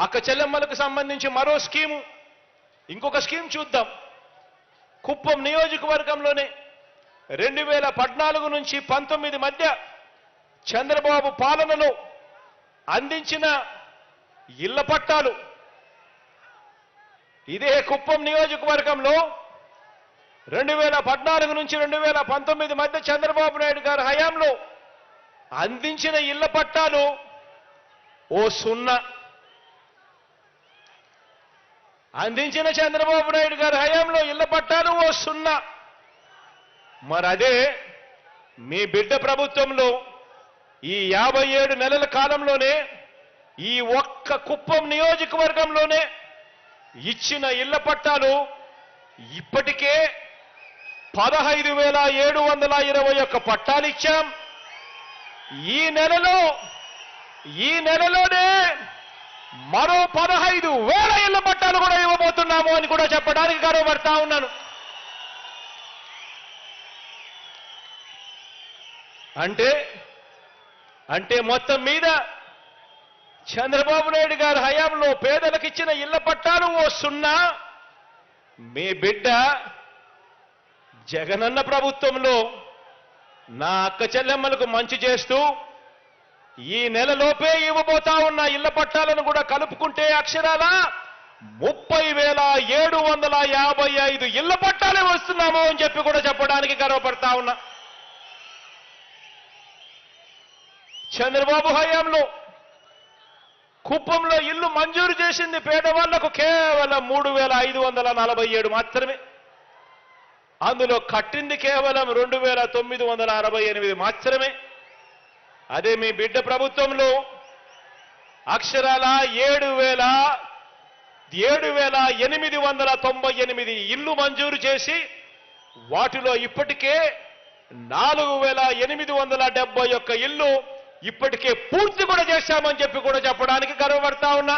అక్క చెల్లెమ్మలకు సంబంధించి మరో స్కీము, ఇంకొక స్కీమ్ చూద్దాం. కుప్పం నియోజకవర్గంలోనే 2014 నుంచి 19 మధ్య చంద్రబాబు పాలనలో అందించిన ఇళ్ల పట్టాలు. ఇదే కుప్పం నియోజకవర్గంలో 2014 నుంచి 2019 మధ్య చంద్రబాబు నాయుడు గారి హయాంలో అందించిన ఇళ్ల పట్టాలు ఓ సున్నా. అందించిన చంద్రబాబు నాయుడు గారి హయాంలో ఇళ్ల పట్టాలు ఓ సున్నా. మరి అదే మీ బిడ్డ ప్రభుత్వంలో ఈ 57 నెలల కాలంలోనే ఈ ఒక్క కుప్పం నియోజకవర్గంలోనే ఇచ్చిన ఇళ్ల పట్టాలు ఇప్పటికే 15,721 పట్టాలు ఇచ్చాం. ఈ నెలలోనే మరో 15,000 ఇళ్ల పట్టాలు కూడా ఇవ్వబోతున్నాము అని కూడా చెప్పడానికి గర్వపడతా ఉన్నాను. అంటే మొత్తం మీద చంద్రబాబు నాయుడు గారి హయాంలో పేదలకు ఇచ్చిన ఇళ్ల పట్టాలు ఓ సున్నా. మీ బిడ్డ జగనన్న ప్రభుత్వంలో నా అక్క చెల్లెమ్మలకు మంచి చేస్తూ ఈ నెలలోపే ఇవ్వబోతా ఉన్న ఇళ్ల పట్టాలను కూడా కలుపుకుంటే అక్షరాల 30,755 ఇళ్ల పట్టాలే వస్తున్నాము అని చెప్పి కూడా చెప్పడానికి గర్వపడతా ఉన్నా. చంద్రబాబు హయాంలో కుప్పంలో ఇల్లు మంజూరు చేసింది పేదవాళ్లకు కేవలం 3,547 మాత్రమే. అందులో కట్టింది కేవలం 2,968 మాత్రమే. అదే మీ బిడ్డ ప్రభుత్వంలో అక్షరాల 7,898 ఇల్లు మంజూరు చేసి వాటిలో ఇప్పటికే 4,871 ఇల్లు ఇప్పటికే పూర్తి కూడా చేశామని చెప్పి కూడా చెప్పడానికి గర్వపడతా ఉన్నా.